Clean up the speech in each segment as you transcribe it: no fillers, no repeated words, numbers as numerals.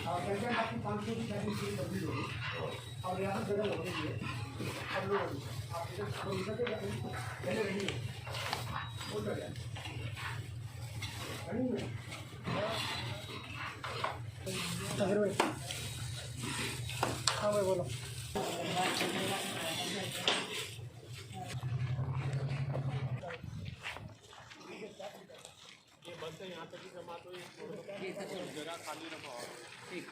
आपकी 500 की गाड़ी कंप्लीट होगी और यहाँ जगह लगेगी अब लोग आप पहले रही है वो कर हाँ भाई बोलो यहाँ तक ही जमा तो जगह खाली रखा हो ठीक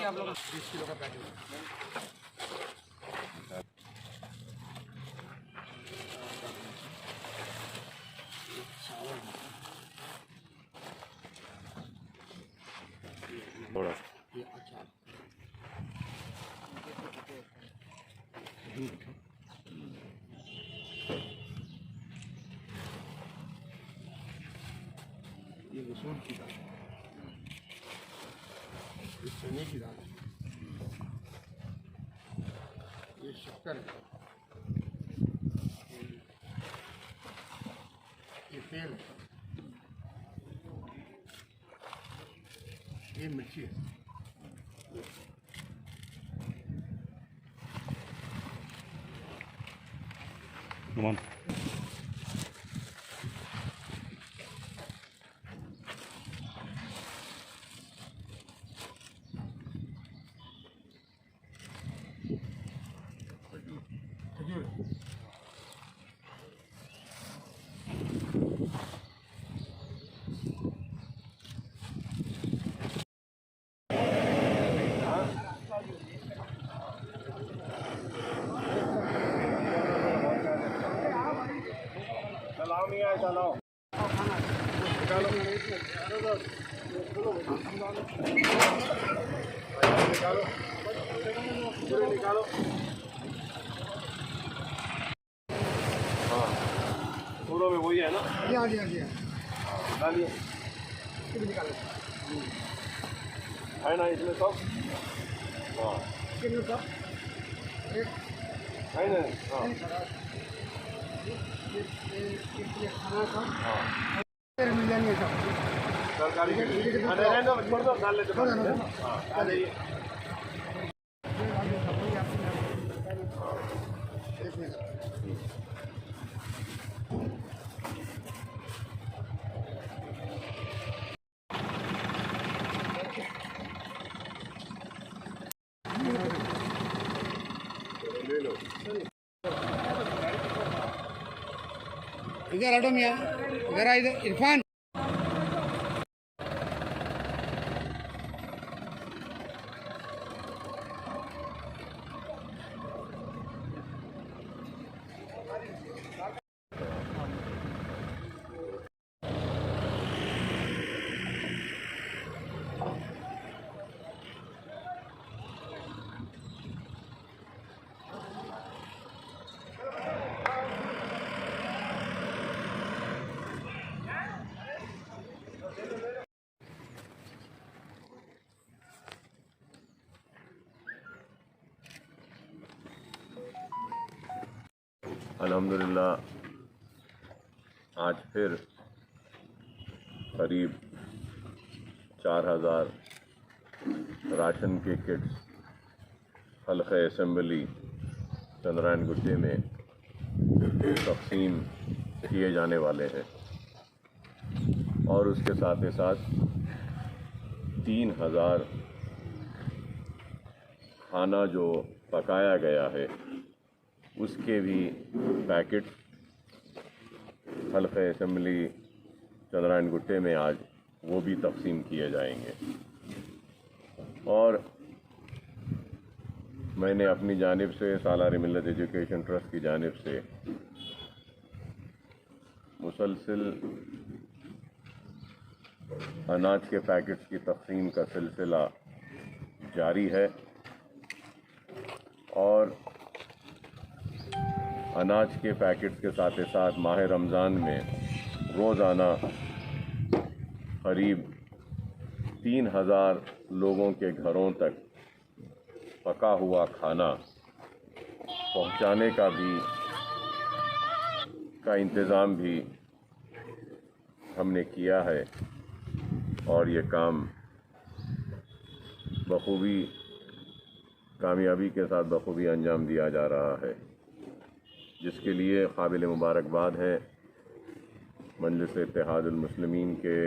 आप लोग 20 किलो का पैकेट थोड़ा ये मसूर की दाल ये चने की दाल ये शक्कर है ये तेल है ये मिर्ची है खजूर चलाओ नहीं आए चलाओ निकालो निकालो निकालो हाँ पूरों में वही है ना हाँ जी हाँ जी डालिए निकालो है ना इसमें सब हाँ कितने सब है ना हाँ खाना सब हाँ मिल जाएंगे सब सरकारी छोड़ दो डाल लेते हाँ आ जाइए ले लो इधर हटो मियाँ इधर आ इधर इरफान अल्हम्दुलिल्लाह आज फिर करीब 4000 राशन के किट्स हल्का असेंबली चंद्रायन गुट्टे में तकसीम किए जाने वाले हैं और उसके साथ ही साथ 3000 खाना जो पकाया गया है उसके भी पैकेट हल्का असेंबली चंद्रायन गुट्टे में आज वो भी तकसीम किए जाएंगे। और मैंने अपनी जानिब से सालार मिल्लत एजुकेशन ट्रस्ट की जानिब से मुसलसिल अनाज के पैकेट्स की तक़सीम का सिलसिला जारी है और अनाज के पैकेट्स के साथ साथ माह रमज़ान में रोज़ाना करीब 3000 लोगों के घरों तक पका हुआ खाना पहुंचाने का इंतज़ाम भी हमने किया है और ये काम बखूबी कामयाबी के साथ बखूबी अंजाम दिया जा रहा है, जिसके लिए काबिल मुबारकबाद है मजलिस इत्तेहादुल मुस्लिमीन के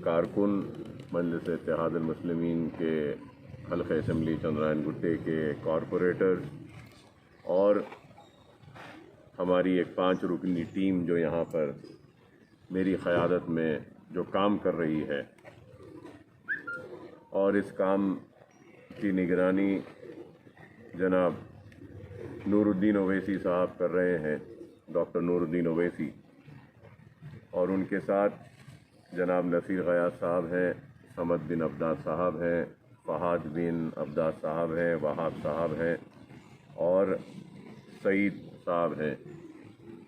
कारकुन, मजलिस इत्तेहादुल मुस्लिमीन के हल्क़े असम्बली चंद्रायन गुट्टे के कॉरपोरेटर और हमारी एक 5 रुकनी टीम जो यहाँ पर मेरी क़यादत में जो काम कर रही है। और इस काम की निगरानी जनाब नूरुद्दीन ओवैसी साहब कर रहे हैं, डॉक्टर नूरुद्दीन ओवैसी, और उनके साथ जनाब नसीर गयास साहब हैं, समद बिन अब्दास साहब हैं, फ़हाद बिन अब्दास साहब हैं, वहाब साहब हैं और सईद साहब हैं।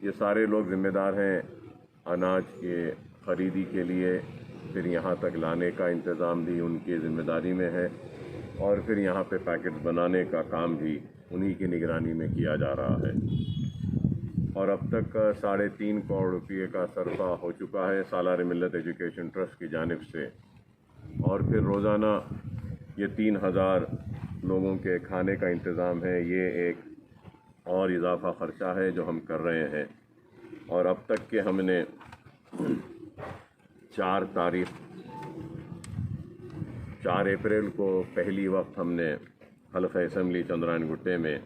ये सारे लोग ज़िम्मेदार हैं अनाज के ख़रीदी के लिए, फिर यहाँ तक लाने का इंतज़ाम भी उनकी ज़िम्मेदारी में है और फिर यहाँ पे पैकेट्स बनाने का काम भी उन्हीं की निगरानी में किया जा रहा है। और अब तक 3.5 करोड़ रुपये का सरफा हो चुका है सालार मिल्लत एजुकेशन ट्रस्ट की जानिब से, और फिर रोज़ाना ये 3000 लोगों के खाने का इंतज़ाम है। ये एक और इजाफ़ा ख़र्चा है जो हम कर रहे हैं। और अब तक के हमने 4 अप्रैल को पहली वक्त हमने हल्क़े असम्बली चंद्रायन गुट्टे में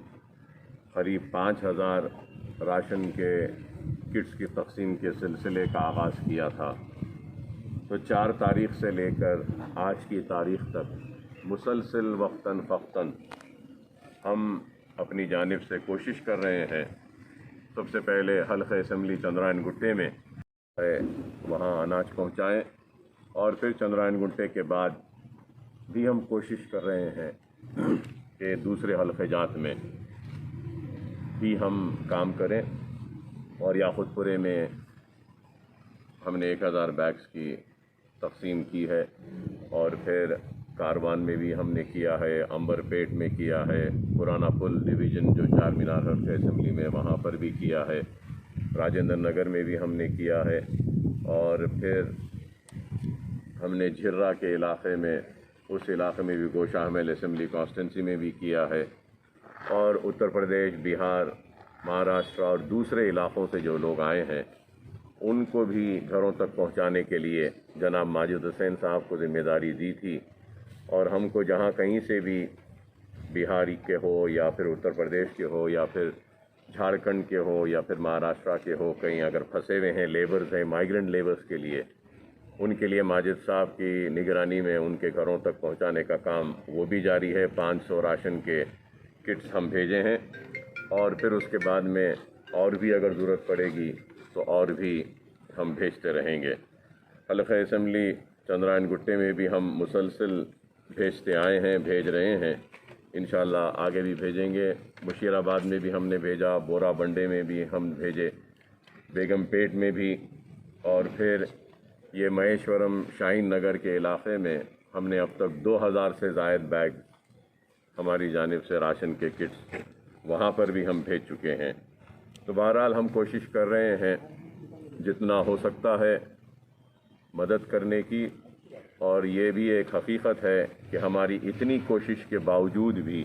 करीब 5000 राशन के किट्स की तक़सीम के सिलसिले का आगाज़ किया था। तो 4 तारीख़ से लेकर आज की तारीख़ तक मुसलसल वक्तन फ़क्तन हम अपनी जानिब से कोशिश कर रहे हैं। सबसे पहले हल्क़े असम्बली चंद्रायन गुट्टे में वहाँ अनाज पहुँचाएँ और फिर चंद्रायन गुट्टे के बाद भी हम कोशिश कर रहे हैं कि दूसरे हल्क़े जात में भी हम काम करें। और याक़ूतपुरे में हमने 1000 बैग्स की तक़सीम की है और फिर कारवान में भी हमने किया है, अंबरपेट में किया है, पुराना पुल डिवीज़न जो 4 मीनार हल्क़े असम्बली में वहाँ पर भी किया है, राजेंद्र नगर में भी हमने किया है, और फिर हमने झिर्रा के इलाक़े में, उस इलाक़े में भी गोशा हमेल असम्बली कॉन्स्टिट्यूंसी में भी किया है, और उत्तर प्रदेश, बिहार, महाराष्ट्र और दूसरे इलाक़ों से जो लोग आए हैं उनको भी घरों तक पहुंचाने के लिए जनाब माजिद हुसैन साहब को ज़िम्मेदारी दी थी। और हमको जहाँ कहीं से भी बिहारी के हो या फिर उत्तर प्रदेश के हो या फिर झारखंड के हो या फिर महाराष्ट्र के हो, कहीं अगर फंसे हुए हैं लेबर्स हैं, माइग्रेंट लेबर्स के लिए, उनके लिए माजिद साहब की निगरानी में उनके घरों तक पहुंचाने का काम वो भी जारी है। 500 राशन के किट्स हम भेजे हैं और फिर उसके बाद में और भी अगर ज़रूरत पड़ेगी तो और भी हम भेजते रहेंगे। हल्क़े असम्बली चंद्रायन गुट्टे में भी हम मुसलसल भेजते आए हैं, भेज रहे हैं, इंशाअल्लाह आगे भी भेजेंगे। मुशीराबाद में भी हमने भेजा, बोरा बंडे में भी हम भेजे, बेगमपेट में भी, और फिर ये महेश्वरम शाहीन नगर के इलाक़े में हमने अब तक 2000 से ज़ायद बैग हमारी जानिब से राशन के किट्स वहाँ पर भी हम भेज चुके हैं। तो बहरहाल हम कोशिश कर रहे हैं जितना हो सकता है मदद करने की, और ये भी एक हकीकत है कि हमारी इतनी कोशिश के बावजूद भी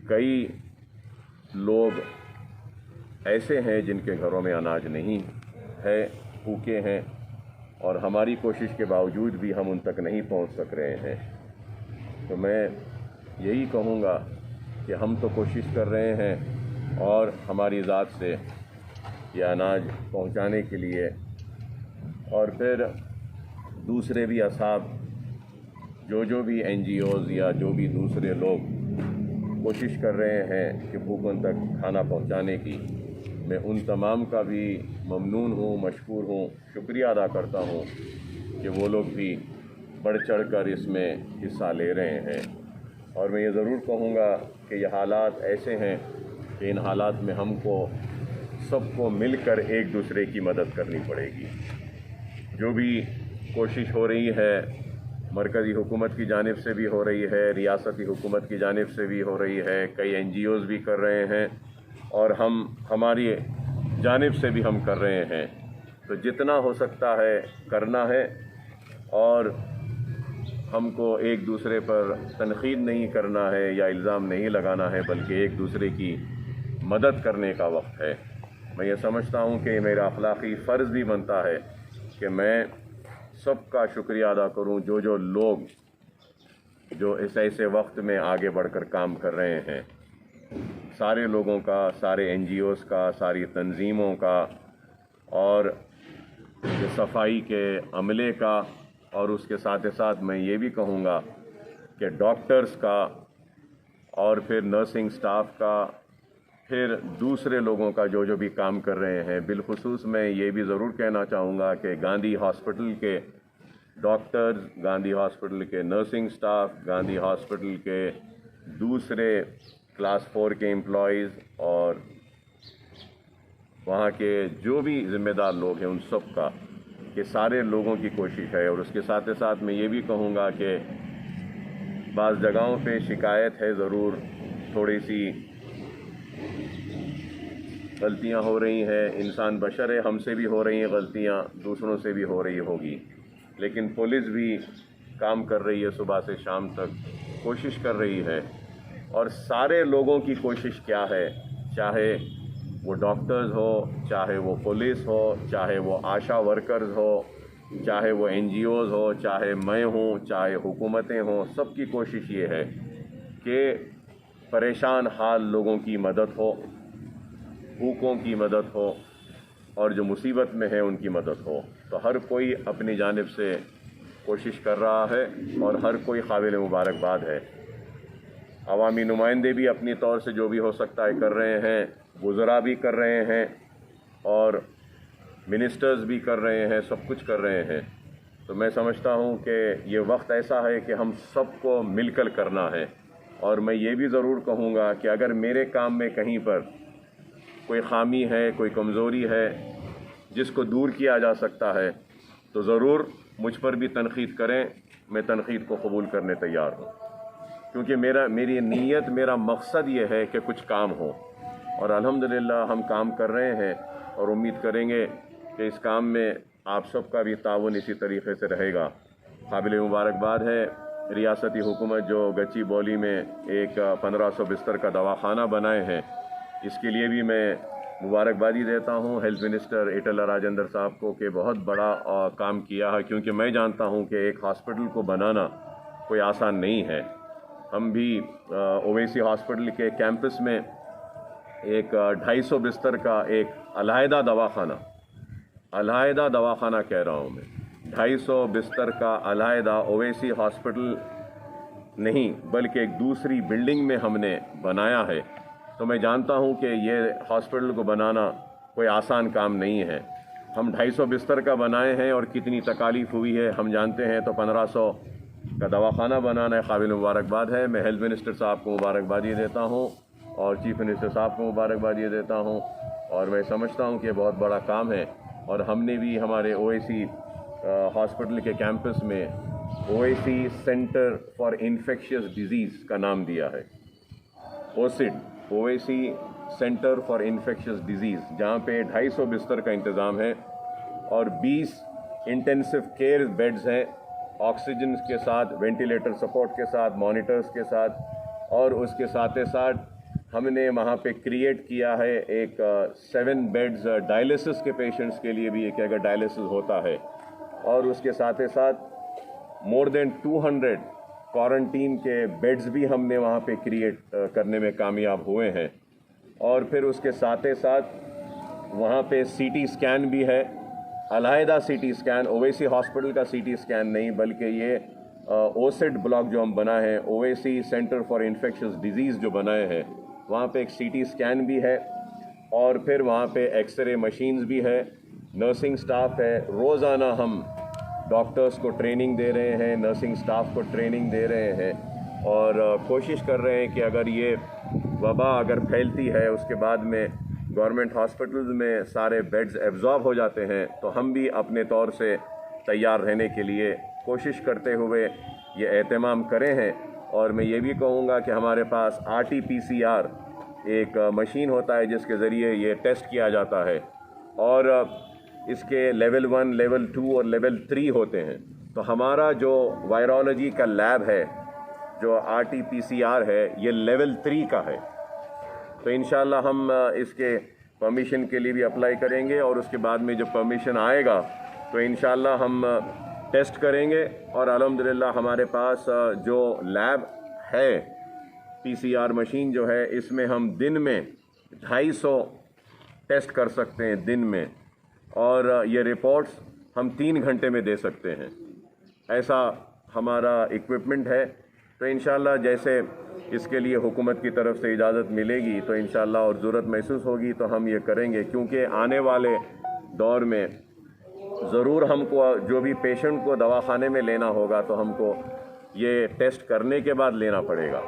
कई लोग ऐसे हैं जिनके घरों में अनाज नहीं है, भूखे हैं, और हमारी कोशिश के बावजूद भी हम उन तक नहीं पहुंच सक रहे हैं। तो मैं यही कहूँगा कि हम तो कोशिश कर रहे हैं और हमारी ज़ात से ये अनाज पहुंचाने के लिए, और फिर दूसरे भी असाब जो भी NGOs या जो भी दूसरे लोग कोशिश कर रहे हैं कि भूखों तक खाना पहुंचाने की, मैं उन तमाम का भी ममनून हूँ, मशकूर हूँ, शुक्रिया अदा करता हूँ کہ وہ لوگ بھی بڑھ چڑھ کر اس میں حصہ لے رہے ہیں، اور میں یہ ضرور کہوں گا کہ یہ حالات ایسے ہیں کہ ان حالات میں ہم کو سب کو مل کر ایک دوسرے کی مدد کرنی پڑے گی۔ جو بھی کوشش ہو رہی ہے مرکزی حکومت کی جانب سے بھی ہو رہی ہے، ریاستی حکومت کی جانب سے بھی ہو رہی ہے، کئی NGOs بھی کر رہے ہیں، اور ہماری جانب سے بھی ہم کر رہے ہیں، تو جتنا ہو سکتا ہے کرنا ہے، اور ہم کو ایک دوسرے پر تنقید نہیں کرنا ہے یا الزام نہیں لگانا ہے، بلکہ ایک دوسرے کی مدد کرنے کا وقت ہے۔ میں یہ سمجھتا ہوں کہ میرا اخلاقی فرض بھی بنتا ہے کہ میں سب کا شکریہ ادا کروں، جو لوگ جو اس ایسے وقت میں آگے بڑھ کر کام کر رہے ہیں، سارے لوگوں کا، سارے NGOs کا، ساری تنظیموں کا، اور صفائی کے عملے کا، اور اس کے ساتھ ساتھ میں یہ بھی کہوں گا کہ ڈاکٹرز کا، اور پھر نرسنگ سٹاف کا، پھر دوسرے لوگوں کا جو بھی کام کر رہے ہیں۔ بالخصوص میں یہ بھی ضرور کہنا چاہوں گا کہ گاندھی ہاسپٹل کے ڈاکٹرز، گاندھی ہاسپٹل کے نرسنگ سٹاف، گاندھی ہاسپٹل کے دوسرے کلاس 4 کے امپلائیز، اور وہاں کے جو بھی ذمہ دار لوگ ہیں، ان سب کا، کہ سارے لوگوں کی کوشش ہے۔ اور اس کے ساتھ ساتھ میں یہ بھی کہوں گا کہ بعض جگہوں پہ شکایت ہے ضرور، تھوڑی سی غلطیاں ہو رہی ہیں، انسان بشر ہے، ہم سے بھی ہو رہی ہیں غلطیاں، دوسروں سے بھی ہو رہی ہوگی، لیکن پولیس بھی کام کر رہی ہے، صبح سے شام تک کوشش کر رہی ہے۔ اور سارے لوگوں کی کوشش کیا ہے، چاہے وہ ڈاکٹرز ہو، چاہے وہ پولیس ہو، چاہے وہ آشا ورکرز ہو، چاہے وہ NGOs ہو، چاہے میں ہوں، چاہے حکومتیں ہوں، سب کی کوشش یہ ہے کہ پریشان حال لوگوں کی مدد ہو، بھوکوں کی مدد ہو، اور جو مصیبت میں ہے ان کی مدد ہو۔ تو ہر کوئی اپنی جانب سے کوشش کر رہا ہے، اور ہر کوئی قابل مبارکباد ہے۔ عوامی نمائندے بھی اپنی طور سے جو بھی ہو سکتا ہے کر رہے ہیں، وزراء بھی کر رہے ہیں، اور منسٹرز بھی کر رہے ہیں، سب کچھ کر رہے ہیں۔ تو میں سمجھتا ہوں کہ یہ وقت ایسا ہے کہ ہم سب کو مل کر کرنا ہے۔ اور میں یہ بھی ضرور کہوں گا کہ اگر میرے کام میں کہیں پر کوئی خامی ہے، کوئی کمزوری ہے جس کو دور کیا جا سکتا ہے، تو ضرور مجھ پر بھی تنقید کریں، میں تنقید کو قبول کرنے تیار ہوں، کیونکہ میری نیت، میرا مقصد یہ ہے کہ کچھ کام ہو، اور الحمدللہ ہم کام کر رہے ہیں، اور امید کریں گے کہ اس کام میں آپ سب کا بھی تعاون اسی طریقے سے رہے گا۔ قابل مبارکباد ہے ریاستی حکومت جو گچی بولی میں ایک 1500 بستر کا دواخانہ بنائے ہیں، اس کے لیے بھی میں مبارکبادی دیتا ہوں ہیلتھ منسٹر ایٹل راجندر صاحب کو، کہ بہت بڑا کام کیا ہے، کیونکہ میں جانتا ہوں کہ ایک ہاسپٹل کو بنانا کوئی آسان نہیں ہے۔ ہم بھی اویسی ہاسپٹل کے کیمپس میں ایک 250 بستر کا ایک علیحدہ دواخانہ کہہ رہا ہوں میں، 250 بستر کا علیحدہ اویسی ہاسپٹل نہیں بلکہ ایک دوسری بلڈنگ میں ہم نے بنایا ہے۔ تو میں جانتا ہوں کہ یہ ہاسپٹل کو بنانا کوئی آسان کام نہیں ہے۔ ہم 250 بستر کا بنائے ہیں، اور کتنی تکالیف ہوئی ہے ہم جانتے ہیں، تو 1500 کا دواخانہ بنانا ہے، قابل مبارکباد ہے۔ میں ہیلتھ منسٹر صاحب کو مبارکبادی دیتا ہوں، اور چیف منسٹر صاحب کو مبارکبادی دیتا ہوں، اور میں سمجھتا ہوں کہ یہ بہت بڑا کام ہے۔ اور ہم نے بھی ہمارے اویسی ہاسپٹل کے کیمپس میں Owaisi centre for infectious disease کا نام دیا ہے، Owaisi centre for infectious disease, جہاں پہ 250 بستر کا انتظام ہے، اور 20 انٹینسو کیئر بیڈز ہیں، آکسیجن کے ساتھ، وینٹیلیٹر سپورٹ کے ساتھ، مانیٹرز کے ساتھ، اور اس کے ساتھ ہم نے وہاں پہ کریٹ کیا ہے ایک 7 بیڈز ڈائلسس کے پیشنٹس کے لیے بھی، کہ اگر ڈائلسس ہوتا ہے، اور اس کے ساتھ مور دین 200 کوارنٹین کے بیڈز بھی ہم نے وہاں پہ کریٹ کرنے میں کامیاب ہوئے ہیں۔ اور پھر اس کے ساتھ وہاں پہ CT اسکین بھی ہے، علیحدہ CT اسکین، اویسی ہاسپٹل کا CT اسکین نہیں، بلکہ یہ اوسیڈ بلاک جو ہم بنائے ہیں، Owaisi centre for infectious disease جو بنائے ہیں، وہاں پہ ایک CT اسکین بھی ہے، اور پھر وہاں پہ ایکس رے مشینز بھی ہے، نرسنگ سٹاف ہے۔ روزانہ ہم डॉक्टर्स को ट्रेनिंग दे रहे हैं, नर्सिंग स्टाफ को ट्रेनिंग दे रहे हैं और कोशिश कर रहे हैं कि अगर ये वबा अगर फैलती है उसके बाद में गवर्नमेंट हॉस्पिटल्स में सारे बेड्स एब्जॉर्ब हो जाते हैं तो हम भी अपने तौर से तैयार रहने के लिए कोशिश करते हुए ये एहतमाम करें हैं। और मैं ये भी कहूँगा कि हमारे पास RT-PCR एक मशीन होता है जिसके ज़रिए ये टेस्ट किया जाता है और इसके लेवल 1, लेवल 2 और लेवल 3 होते हैं। तो हमारा जो वायरोलॉजी का लैब है, जो RT-PCR है, ये लेवल 3 का है। तो इंशाल्लाह हम इसके परमिशन के लिए भी अप्लाई करेंगे और उसके बाद में जब परमिशन आएगा तो इंशाल्लाह हम टेस्ट करेंगे और अल्हम्दुलिल्लाह हमारे पास जो लैब है PCR मशीन जो है इसमें हम दिन में 250 टेस्ट कर सकते हैं दिन में और ये रिपोर्ट्स हम 3 घंटे में दे सकते हैं। ऐसा हमारा इक्विपमेंट है। तो इंशाल्लाह जैसे इसके लिए हुकूमत की तरफ से इजाज़त मिलेगी तो इंशाल्लाह और ज़रूरत महसूस होगी तो हम ये करेंगे, क्योंकि आने वाले दौर में ज़रूर हमको जो भी पेशेंट को दवाखाने में लेना होगा तो हमको ये टेस्ट करने के बाद लेना पड़ेगा।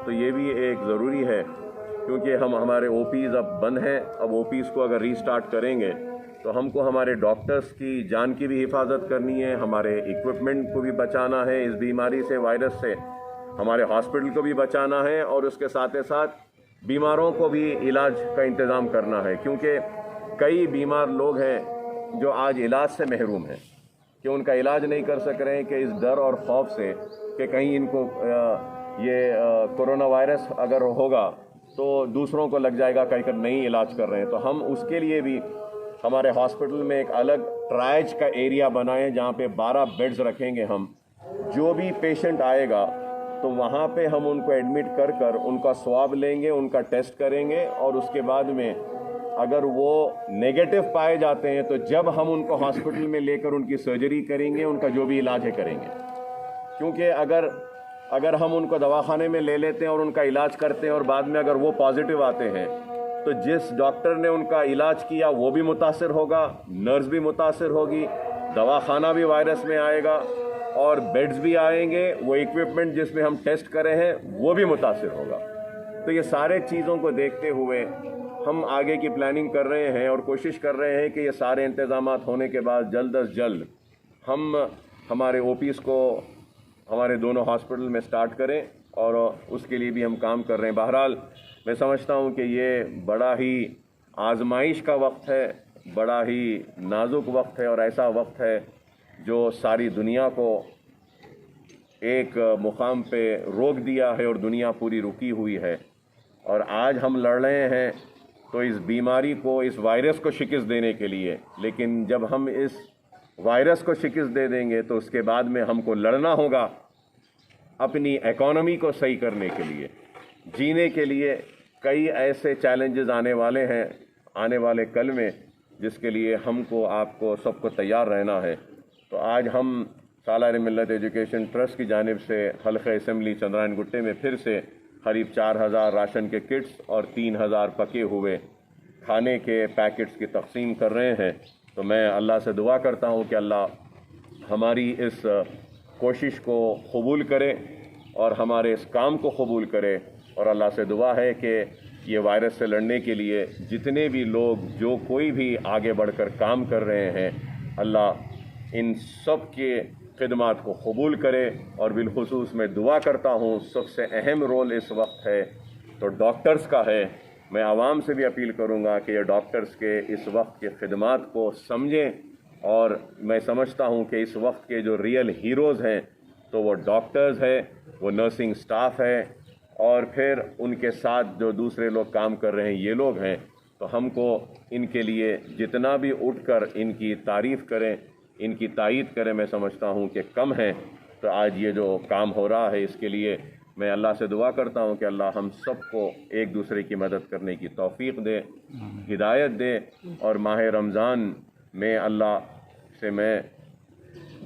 तो ये भी एक ज़रूरी है क्योंकि हमारे OPs अब बंद हैं। अब OPs को अगर रीस्टार्ट करेंगे तो हमको हमारे डॉक्टर्स की जान की भी हिफाजत करनी है, हमारे इक्विपमेंट को भी बचाना है, इस बीमारी से, वायरस से हमारे हॉस्पिटल को भी बचाना है और उसके साथ साथ बीमारों को भी इलाज का इंतज़ाम करना है, क्योंकि कई बीमार लोग हैं जो आज इलाज से महरूम हैं कि उनका इलाज नहीं कर सक रहे हैं कि इस डर और खौफ से कि कहीं इनको ये कोरोना वायरस अगर होगा तो दूसरों को लग जाएगा, कहीं कर नहीं इलाज कर रहे हैं। तो हम उसके लिए भी हमारे हॉस्पिटल में एक अलग ट्रायज का एरिया बनाएं जहाँ पे 12 बेड्स रखेंगे हम। जो भी पेशेंट आएगा तो वहाँ पे हम उनको एडमिट कर कर उनका स्वाब लेंगे, उनका टेस्ट करेंगे और उसके बाद में अगर वो नेगेटिव पाए जाते हैं तो जब हम उनको हॉस्पिटल में लेकर उनकी सर्जरी करेंगे, उनका जो भी इलाज है करेंगे। क्योंकि अगर हम उनको दवाखाने में ले लेते हैं और उनका इलाज करते हैं और बाद में अगर वो पॉजिटिव आते हैं तो जिस डॉक्टर ने उनका इलाज किया वो भी मुतासिर होगा, नर्स भी मुतासिर होगी, दवाखाना भी वायरस में आएगा और बेड्स भी आएंगे, वो इक्विपमेंट जिसमें हम टेस्ट कर रहे हैं वो भी मुतासिर होगा। तो ये सारे चीज़ों को देखते हुए हम आगे की प्लानिंग कर रहे हैं और कोशिश कर रहे हैं कि ये सारे इंतज़ामात होने के बाद जल्द अज जल्द हम हमारे OPs को हमारे दोनों हॉस्पिटल में स्टार्ट करें और उसके लिए भी हम काम कर रहे हैं। बहरहाल मैं समझता हूँ कि ये बड़ा ही आजमाइश का वक्त है, बड़ा ही नाजुक वक्त है और ऐसा वक्त है जो सारी दुनिया को एक मुकाम पे रोक दिया है और दुनिया पूरी रुकी हुई है। और आज हम लड़ रहे हैं तो इस बीमारी को, इस वायरस को शिकस्त देने के लिए, लेकिन जब हम इस वायरस को शिकस्त दे देंगे तो उसके बाद में हमको लड़ना होगा अपनी इकोनॉमी को सही करने के लिए, जीने के लिए। कई ऐसे चैलेंजेस आने वाले हैं आने वाले कल में, जिसके लिए हमको, आपको, सबको तैयार रहना है। तो आज हम सालार मिल्लत एजुकेशन ट्रस्ट की जानिब से हल्क़े असम्बली चंद्रायन गुट्टे में फिर से करीब 4000 राशन के किट्स और 3000 पके हुए खाने के पैकेट्स की तक़सीम कर रहे हैं। तो मैं अल्लाह से दुआ करता हूँ कि अल्लाह हमारी इस कोशिश को कबूल करे और हमारे इस काम को कबूल करे। और अल्लाह से दुआ है कि ये वायरस से लड़ने के लिए जितने भी लोग, जो कोई भी आगे बढ़कर काम कर रहे हैं, अल्लाह इन सब के खिदमात को कबूल करे। और बिलखुसूस मैं दुआ करता हूँ, सबसे अहम रोल इस वक्त है तो डॉक्टर्स का है। मैं आवाम से भी अपील करूँगा कि ये डॉक्टर्स के इस वक्त के खिदमात को समझें। और मैं समझता हूँ कि इस वक्त के जो रियल हीरोज़ हैं तो वो डॉक्टर्स है, वो नर्सिंग स्टाफ है और फिर उनके साथ जो दूसरे लोग काम कर रहे हैं ये लोग हैं। तो हमको इनके लिए जितना भी उठकर इनकी तारीफ़ करें, इनकी तायीद करें, मैं समझता हूँ कि कम है। तो आज ये जो काम हो रहा है इसके लिए मैं अल्लाह से दुआ करता हूँ कि अल्लाह हम सबको एक दूसरे की मदद करने की तौफीक दे, हिदायत दे। और माह रमज़ान में अल्लाह से मैं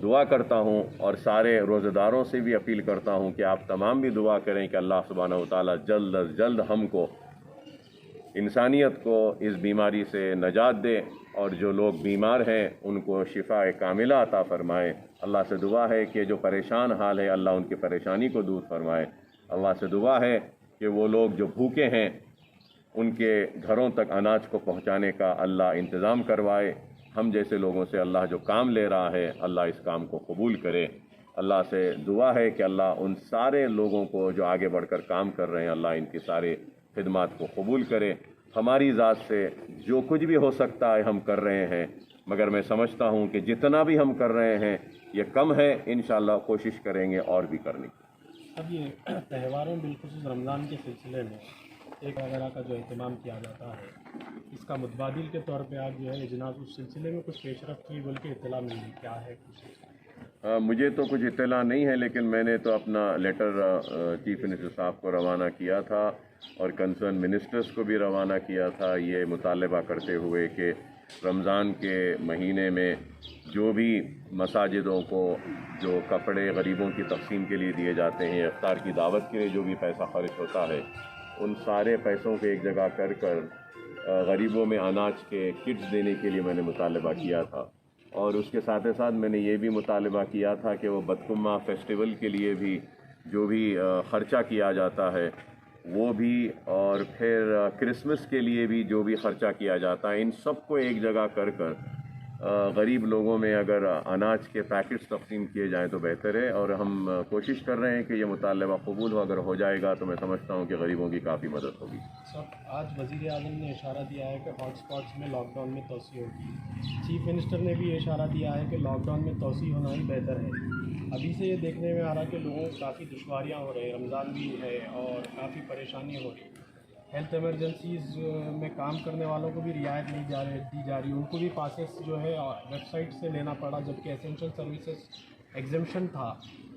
दुआ करता हूँ और सारे रोज़ेदारों से भी अपील करता हूँ कि आप तमाम भी दुआ करें कि अल्लाह सुब्हानहू व तआला जल्द अज जल्द हमको इंसानियत को इस बीमारी से नजात दे और जो लोग बीमार हैं उनको शिफा कामिला अता फ़रमाए। अल्लाह से दुआ है कि जो परेशान हाल है अल्लाह उनकी परेशानी को दूर फरमाए। अल्लाह से दुआ है कि वो लोग जो भूखे हैं उनके घरों तक अनाज को पहुंचाने का अल्लाह इंतज़ाम करवाए। हम जैसे लोगों से अल्लाह जो काम ले रहा है अल्लाह इस काम को कबूल करे। अल्लाह से दुआ है कि अल्लाह उन सारे लोगों को जो आगे बढ़कर काम कर रहे हैं अल्लाह इनकी सारे खिदमात को कबूल करे। हमारी ज़ात से जो कुछ भी हो सकता है हम कर रहे हैं, मगर मैं समझता हूँ कि जितना भी हम कर रहे हैं ये कम है। इंशाअल्लाह कोशिश करेंगे और भी करने की। अब ये त्योहारों बिलखुसूस रमज़ान के सिलसिले में एक वगैरह का जो अहतमाम किया जाता है, इसका मुतबादिल के तौर पे आप जो है इजनास उस सिलसिले में कुछ पेशरफ की बोल के इत्तला मिली, क्या है कुछ? मुझे तो कुछ इत्तला नहीं है, लेकिन मैंने तो अपना लेटर चीफ मिनिस्टर साहब को रवाना किया था और कंसर्न मिनिस्टर्स को भी रवाना किया था, ये मुतालबा करते हुए कि रमज़ान के महीने में जो भी मसाजिदों को जो कपड़े गरीबों की तक़सीम के लिए दिए जाते हैं, इफ्तार की दावत के लिए जो भी पैसा खर्च होता है, उन सारे पैसों को एक जगह कर गरीबों में अनाज के किट्स देने के लिए मैंने मुतालबा किया था। और उसके साथ ही साथ मैंने ये भी मुतालबा किया था कि वो बदकुम्मा फेस्टिवल के लिए भी जो भी ख़र्चा किया जाता है वो भी, और फिर क्रिसमस के लिए भी जो भी ख़र्चा किया जाता है, इन सब को एक जगह कर गरीब लोगों में अगर अनाज के पैकेट्स तक़सीम किए जाएँ तो बेहतर है। और हम कोशिश कर रहे हैं कि ये मुतालबा कबूल हो, अगर हो जाएगा तो मैं समझता हूँ कि गरीबों की काफ़ी मदद होगी। सब आज वज़ीर आज़म ने इशारा दिया है कि हॉटस्पॉट्स में लॉकडाउन में तोसी होगी। चीफ मिनिस्टर ने भी इशारा दिया है कि लॉकडाउन में तोसी होना ही बेहतर है। अभी से ये देखने में आ रहा है कि लोगों को काफ़ी दुश्वारियाँ हो रही हैं, रमज़ान भी है और काफ़ी परेशानी हो रही है। हेल्थ एमरजेंसीज़ में काम करने वालों को भी रियायत दी जा रही, उनको भी पासेस जो है वेबसाइट से लेना पड़ा, जबकि एसेंशियल सर्विसेज एग्जेम्पशन था।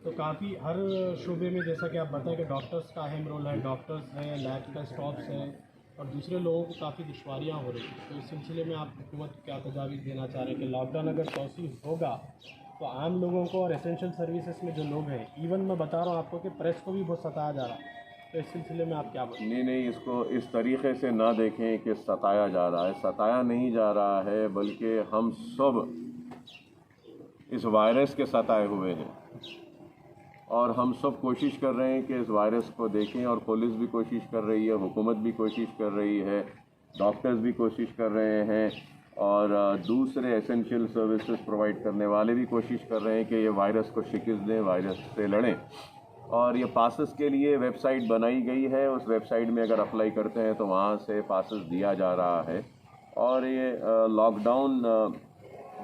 तो काफ़ी हर शोबे में, जैसा कि आप बताएं कि डॉक्टर्स का अहम रोल है, डॉक्टर्स हैं, लैब का स्टॉफ्स हैं और दूसरे लोगों को काफ़ी दुश्वारियाँ हो रही हैं। तो इस सिलसिले में आप हुकूमत को क्या तजावीज़ देना चाह रहे हैं कि लॉकडाउन अगर तोसी होगा तो आम लोगों को और एसेंशियल सर्विसेज में जो लोग हैं, इवन मैं बता रहा हूँ आपको कि प्रेस को भी बहुत सताया जा रहा है, तो इस सिलसिले में आप क्या बोलें? नहीं, इसको इस तरीक़े से ना देखें कि सताया जा रहा है। सताया नहीं जा रहा है, बल्कि हम सब इस वायरस के सताए हुए हैं और हम सब कोशिश कर रहे हैं कि इस वायरस को देखें। और पुलिस भी कोशिश कर रही है, हुकूमत भी कोशिश कर रही है, डॉक्टर्स भी कोशिश कर रहे हैं और दूसरे एसेंशियल सर्विसेज प्रोवाइड करने वाले भी कोशिश कर रहे हैं कि ये वायरस को शिकस्त दें, वायरस से लड़ें। और ये पासेस के लिए वेबसाइट बनाई गई है, उस वेबसाइट में अगर अप्लाई करते हैं तो वहाँ से पासेस दिया जा रहा है। और ये लॉकडाउन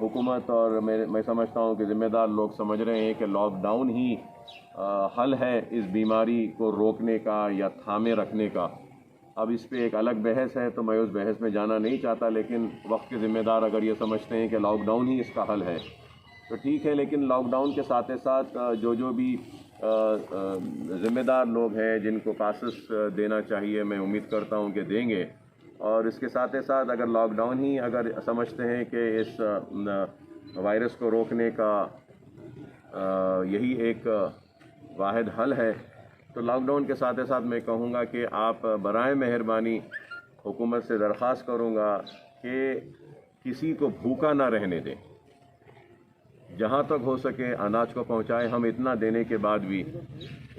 हुकूमत और मैं समझता हूँ कि ज़िम्मेदार लोग समझ रहे हैं कि लॉकडाउन ही हल है इस बीमारी को रोकने का या थामे रखने का। अब इस पे एक अलग बहस है, तो मैं उस बहस में जाना नहीं चाहता, लेकिन वक्त के ज़िम्मेदार अगर ये समझते हैं कि लॉकडाउन ही इसका हल है तो ठीक है। लेकिन लॉकडाउन के साथ साथ जो भी ज़िम्मेदार लोग हैं जिनको पासेस देना चाहिए, मैं उम्मीद करता हूं कि देंगे। और इसके साथ साथ अगर लॉकडाउन ही अगर समझते हैं कि इस वायरस को रोकने का यही एक वाहिद हल है, तो लॉकडाउन के साथ साथ मैं कहूँगा कि आप बराए मेहरबानी हुकूमत से दरख्वास्त करूँगा कि किसी को भूखा ना रहने दें, जहाँ तक हो सके अनाज को पहुँचाएं। हम इतना देने के बाद भी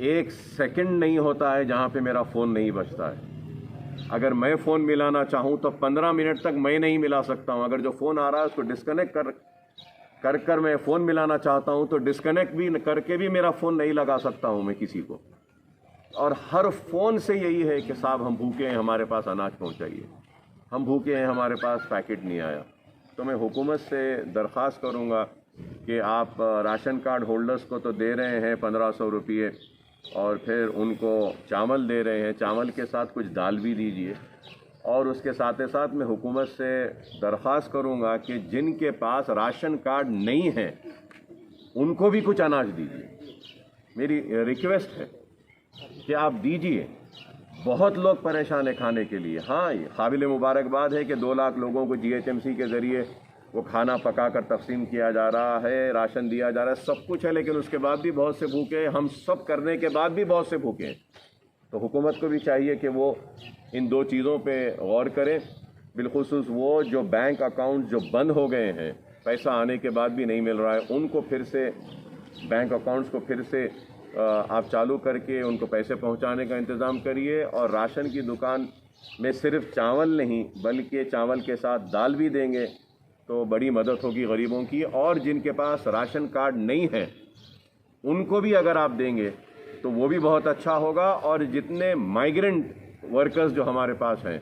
एक सेकंड नहीं होता है जहाँ पे मेरा फ़ोन नहीं बजता है। अगर मैं फ़ोन मिलाना चाहूँ तो 15 मिनट तक मैं नहीं मिला सकता हूँ। अगर जो फ़ोन आ रहा है उसको डिस्कनेक्ट कर मैं फ़ोन मिलाना चाहता हूँ तो डिस्कनेक्ट भी करके भी मेरा फ़ोन नहीं लगा सकता हूँ मैं किसी को। और हर फ़ोन से यही है कि साहब हम भूखे हैं, हमारे पास अनाज पहुँचाइए, हम भूखे हैं, हमारे पास पैकेट नहीं आया। तो मैं हुकूमत से दरख्वास्त करूँगा कि आप राशन कार्ड होल्डर्स को तो दे रहे हैं 1500 रुपये और फिर उनको चावल दे रहे हैं, चावल के साथ कुछ दाल भी दीजिए। और उसके साथ साथ मैं हुकूमत से दरख्वास्त करूँगा कि जिनके पास राशन कार्ड नहीं है उनको भी कुछ अनाज दीजिए। मेरी रिक्वेस्ट है कि आप दीजिए। बहुत लोग परेशान हैं खाने के लिए। हाँ, काबिल मुबारकबाद है कि 2 लाख लोगों को GHMC के ज़रिए वो खाना पका कर तकसीम किया जा रहा है, राशन दिया जा रहा है, सब कुछ है, लेकिन उसके बाद भी बहुत से भूखे हैं। हम सब करने के बाद भी बहुत से भूखे हैं। तो हुकूमत को भी चाहिए कि वो ان دو چیزوں پہ غور کریں، بالخصوص وہ جو بینک اکاؤنٹ جو بند ہو گئے ہیں، پیسہ آنے کے بعد بھی نہیں مل رہا ہے، ان کو پھر سے بینک اکاؤنٹس کو پھر سے آپ چالو کر کے ان کو پیسے پہنچانے کا انتظام کریے، اور راشن کی دکان میں صرف چاول نہیں بلکہ چاول کے ساتھ دال بھی دیں گے تو بڑی مدد ہوگی غریبوں کی، اور جن کے پاس راشن کارڈ نہیں ہے ان کو بھی اگر آپ دیں گے تو وہ بھی بہت اچھا ہوگا۔ اور جتنے مائیگرنٹ ورکرز جو ہمارے پاس ہیں،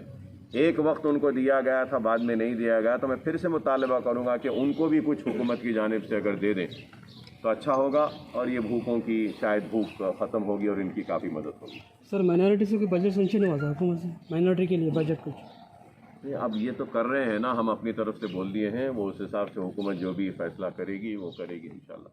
ایک وقت ان کو دیا گیا تھا، بعد میں نہیں دیا گیا، تو میں پھر سے مطالبہ کروں گا کہ ان کو بھی کچھ حکومت کی جانب سے اگر دے دیں تو اچھا ہوگا، اور یہ بھوکوں کی شاید بھوک ختم ہوگی اور ان کی کافی مدد ہوگی۔ سر مائنورٹی سے کوئی بجٹ سینکشن ہوا تھا حکومت سے مائنورٹی کے لیے بجٹ کچھ؟ اب یہ تو کر رہے ہیں نا، ہم اپنی طرف سے بول دیے ہیں، وہ اس حساب سے حکومت جو بھی فیصلہ کرے گی وہ کرے گی انشاءاللہ۔